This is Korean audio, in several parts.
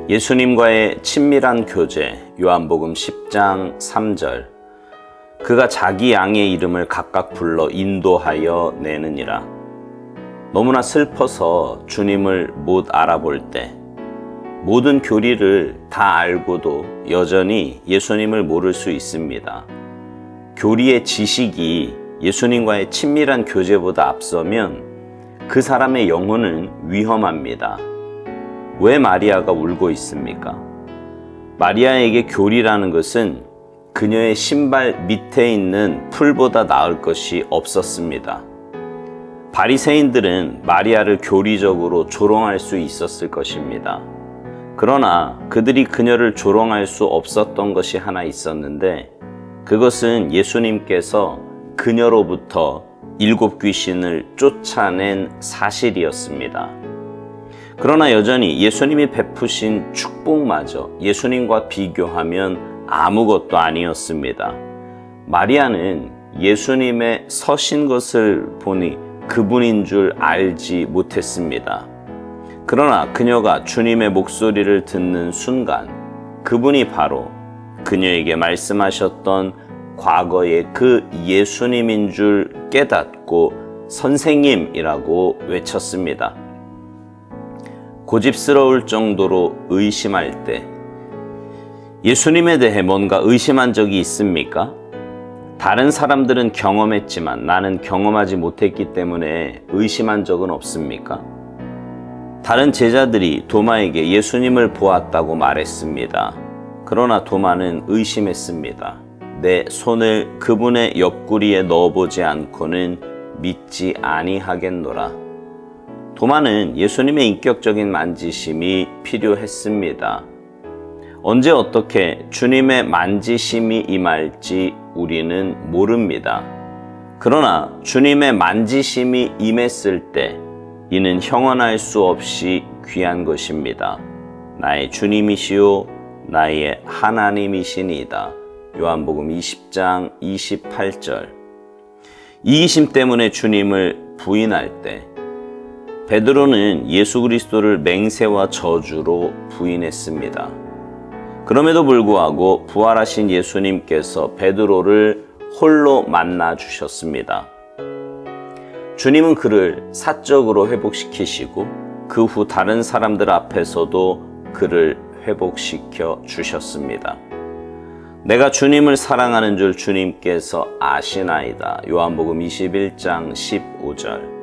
예수님과의 친밀한 교제, 요한복음 10장 3절. 그가 자기 양의 이름을 각각 불러 인도하여 내느니라. 너무나 슬퍼서 주님을 못 알아볼 때, 모든 교리를 다 알고도 여전히 예수님을 모를 수 있습니다. 교리의 지식이 예수님과의 친밀한 교제보다 앞서면 그 사람의 영혼은 위험합니다. 왜 마리아가 울고 있습니까? 마리아에게 교리라는 것은 그녀의 신발 밑에 있는 풀보다 나을 것이 없었습니다. 바리새인들은 마리아를 교리적으로 조롱할 수 있었을 것입니다. 그러나 그들이 그녀를 조롱할 수 없었던 것이 하나 있었는데, 그것은 예수님께서 그녀로부터 7 귀신을 쫓아낸 사실이었습니다. 그러나 여전히 예수님이 베푸신 축복마저 예수님과 비교하면 아무것도 아니었습니다. 마리아는 예수님의 서신 것을 보니 그분인 줄 알지 못했습니다. 그러나 그녀가 주님의 목소리를 듣는 순간 그분이 바로 그녀에게 말씀하셨던 과거의 그 예수님인 줄 깨닫고 선생님이라고 외쳤습니다. 고집스러울 정도로 의심할 때 예수님에 대해 뭔가 의심한 적이 있습니까? 다른 사람들은 경험했지만 나는 경험하지 못했기 때문에 의심한 적은 없습니까? 다른 제자들이 도마에게 예수님을 보았다고 말했습니다. 그러나 도마는 의심했습니다. 내 손을 그분의 옆구리에 넣어보지 않고는 믿지 아니하겠노라. 도마는 예수님의 인격적인 만지심이 필요했습니다. 언제 어떻게 주님의 만지심이 임할지 우리는 모릅니다. 그러나 주님의 만지심이 임했을 때 이는 형언할 수 없이 귀한 것입니다. 나의 주님이시요 나의 하나님이시니이다. 요한복음 20장 28절. 이기심 때문에 주님을 부인할 때 베드로는 예수 그리스도를 맹세와 저주로 부인했습니다. 그럼에도 불구하고 부활하신 예수님께서 베드로를 홀로 만나 주셨습니다. 주님은 그를 사적으로 회복시키시고 그 후 다른 사람들 앞에서도 그를 회복시켜 주셨습니다. 내가 주님을 사랑하는 줄 주님께서 아시나이다. 요한복음 21장 15절.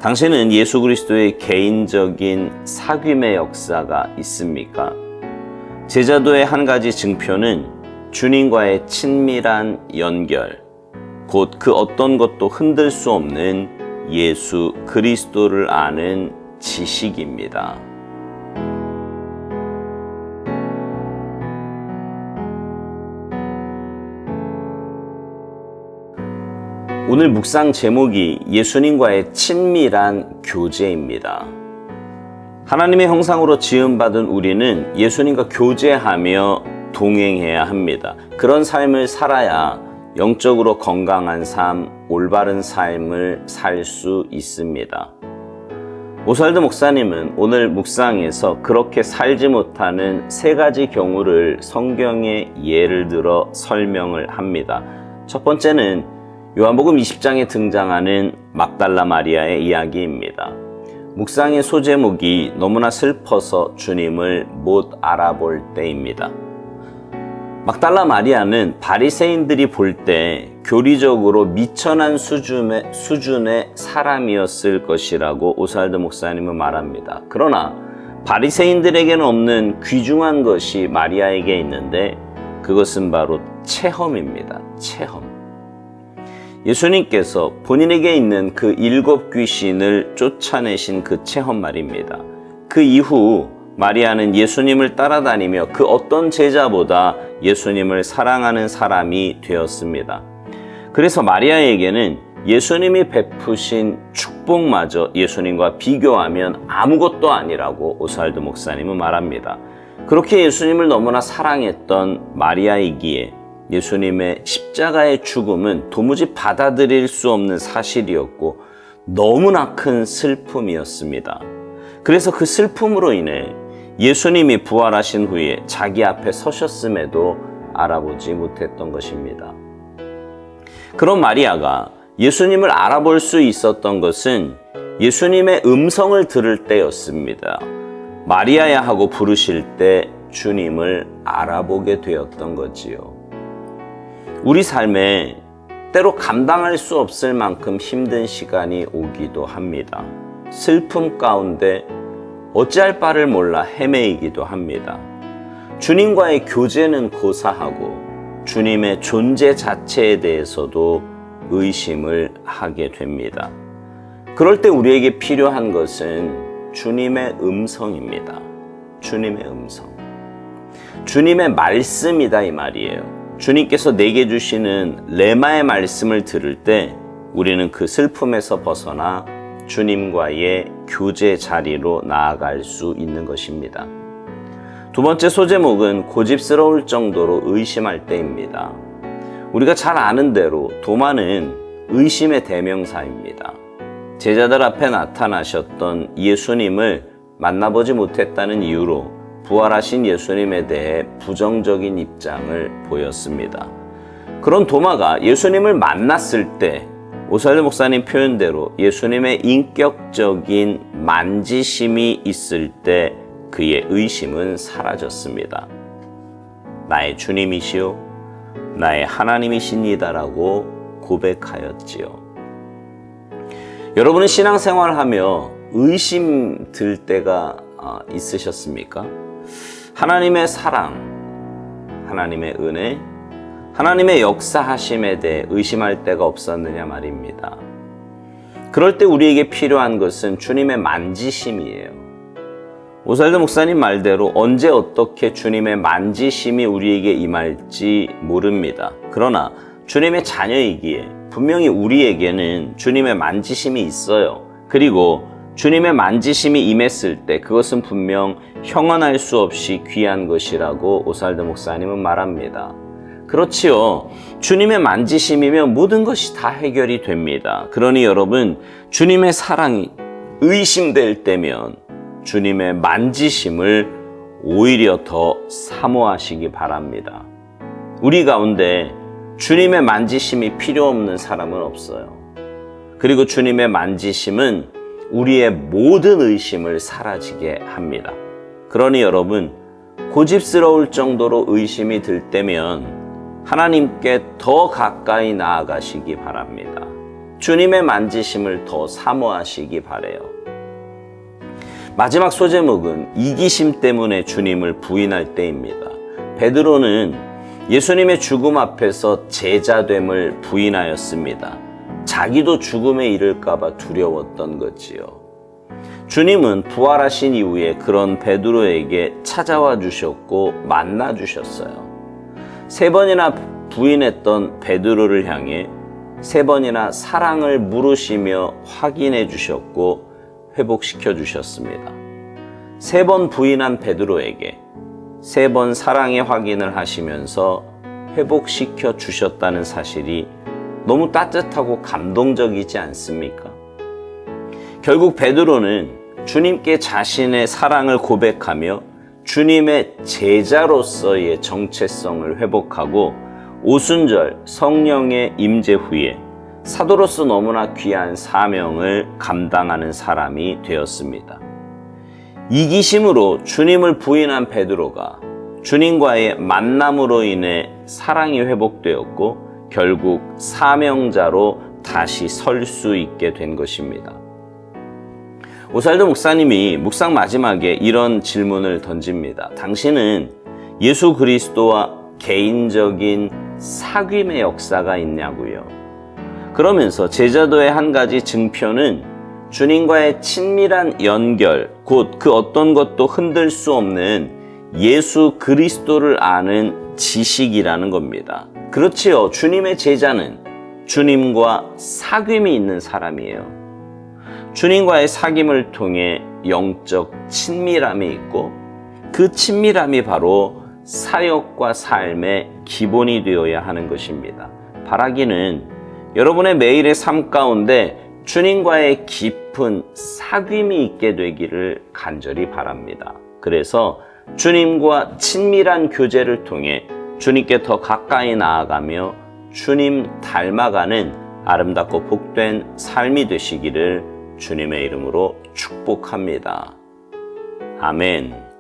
당신은 예수 그리스도의 개인적인 사귐의 역사가 있습니까? 제자도의 한 가지 증표는 주님과의 친밀한 연결, 곧 그 어떤 것도 흔들 수 없는 예수 그리스도를 아는 지식입니다. 오늘 묵상 제목이 예수님과의 친밀한 교제입니다. 하나님의 형상으로 지음받은 우리는 예수님과 교제하며 동행해야 합니다. 그런 삶을 살아야 영적으로 건강한 삶, 올바른 삶을 살 수 있습니다. 오스왈드 목사님은 오늘 묵상에서 그렇게 살지 못하는 3가지 경우를 성경의 예를 들어 설명을 합니다. 첫 번째는 요한복음 20장에 등장하는 막달라 마리아의 이야기입니다. 묵상의 소제목이 너무나 슬퍼서 주님을 못 알아볼 때입니다. 막달라 마리아는 바리새인들이 볼 때 교리적으로 미천한 수준의 사람이었을 것이라고 오스왈드 목사님은 말합니다. 그러나 바리새인들에게는 없는 귀중한 것이 마리아에게 있는데 그것은 바로 체험입니다. 체험. 예수님께서 본인에게 있는 그 7 귀신을 쫓아내신 그 체험 말입니다. 그 이후 마리아는 예수님을 따라다니며 그 어떤 제자보다 예수님을 사랑하는 사람이 되었습니다. 그래서 마리아에게는 예수님이 베푸신 축복마저 예수님과 비교하면 아무것도 아니라고 오스왈드 목사님은 말합니다. 그렇게 예수님을 너무나 사랑했던 마리아이기에 예수님의 십자가의 죽음은 도무지 받아들일 수 없는 사실이었고 너무나 큰 슬픔이었습니다. 그래서 그 슬픔으로 인해 예수님이 부활하신 후에 자기 앞에 서셨음에도 알아보지 못했던 것입니다. 그런 마리아가 예수님을 알아볼 수 있었던 것은 예수님의 음성을 들을 때였습니다. 마리아야 하고 부르실 때 주님을 알아보게 되었던 거지요. 우리 삶에 때로 감당할 수 없을 만큼 힘든 시간이 오기도 합니다. 슬픔 가운데 어찌할 바를 몰라 헤매이기도 합니다. 주님과의 교제는 고사하고 주님의 존재 자체에 대해서도 의심을 하게 됩니다. 그럴 때 우리에게 필요한 것은 주님의 음성입니다. 주님의 음성. 주님의 말씀이다 이 말이에요. 주님께서 내게 주시는 레마의 말씀을 들을 때 우리는 그 슬픔에서 벗어나 주님과의 교제 자리로 나아갈 수 있는 것입니다. 두 번째 소제목은 고집스러울 정도로 의심할 때입니다. 우리가 잘 아는 대로 도마는 의심의 대명사입니다. 제자들 앞에 나타나셨던 예수님을 만나보지 못했다는 이유로 부활하신 예수님에 대해 부정적인 입장을 보였습니다. 그런 도마가 예수님을 만났을 때 오살드 목사님 표현대로 예수님의 인격적인 만지심이 있을 때 그의 의심은 사라졌습니다. 나의 주님이시오, 나의 하나님이십니다라고 고백하였지요. 여러분은 신앙생활을 하며 의심 들 때가 있으셨습니까? 하나님의 사랑, 하나님의 은혜, 하나님의 역사하심에 대해 의심할 때가 없었느냐 말입니다. 그럴 때 우리에게 필요한 것은 주님의 만지심이에요. 오살드 목사님 말대로 언제 어떻게 주님의 만지심이 우리에게 임할지 모릅니다. 그러나 주님의 자녀이기에 분명히 우리에게는 주님의 만지심이 있어요. 그리고 주님의 만지심이 임했을 때 그것은 분명 형언할 수 없이 귀한 것이라고 오살드 목사님은 말합니다. 그렇지요. 주님의 만지심이면 모든 것이 다 해결이 됩니다. 그러니 여러분, 주님의 사랑이 의심될 때면 주님의 만지심을 오히려 더 사모하시기 바랍니다. 우리 가운데 주님의 만지심이 필요 없는 사람은 없어요. 그리고 주님의 만지심은 우리의 모든 의심을 사라지게 합니다. 그러니 여러분, 고집스러울 정도로 의심이 들 때면 하나님께 더 가까이 나아가시기 바랍니다. 주님의 만지심을 더 사모하시기 바라요. 마지막 소제목은 이기심 때문에 주님을 부인할 때입니다. 베드로는 예수님의 죽음 앞에서 제자됨을 부인하였습니다. 자기도 죽음에 이를까 봐 두려웠던 거지요. 주님은 부활하신 이후에 그런 베드로에게 찾아와 주셨고 만나 주셨어요. 3번이나 부인했던 베드로를 향해 3번이나 사랑을 물으시며 확인해 주셨고 회복시켜 주셨습니다. 3번 부인한 베드로에게 3번 사랑의 확인을 하시면서 회복시켜 주셨다는 사실이 너무 따뜻하고 감동적이지 않습니까? 결국 베드로는 주님께 자신의 사랑을 고백하며 주님의 제자로서의 정체성을 회복하고 오순절 성령의 임재 후에 사도로서 너무나 귀한 사명을 감당하는 사람이 되었습니다. 이기심으로 주님을 부인한 베드로가 주님과의 만남으로 인해 사랑이 회복되었고 결국 사명자로 다시 설 수 있게 된 것입니다. 오살드 목사님이 묵상 마지막에 이런 질문을 던집니다. 당신은 예수 그리스도와 개인적인 사귐의 역사가 있냐고요. 그러면서 제자도의 한 가지 증표는 주님과의 친밀한 연결, 곧 그 어떤 것도 흔들 수 없는 예수 그리스도를 아는 지식이라는 겁니다. 그렇지요. 주님의 제자는 주님과 사귐이 있는 사람이에요. 주님과의 사귐을 통해 영적 친밀함이 있고 그 친밀함이 바로 사역과 삶의 기본이 되어야 하는 것입니다. 바라기는 여러분의 매일의 삶 가운데 주님과의 깊은 사귐이 있게 되기를 간절히 바랍니다. 그래서 주님과 친밀한 교제를 통해 주님께 더 가까이 나아가며 주님 닮아가는 아름답고 복된 삶이 되시기를 주님의 이름으로 축복합니다. 아멘.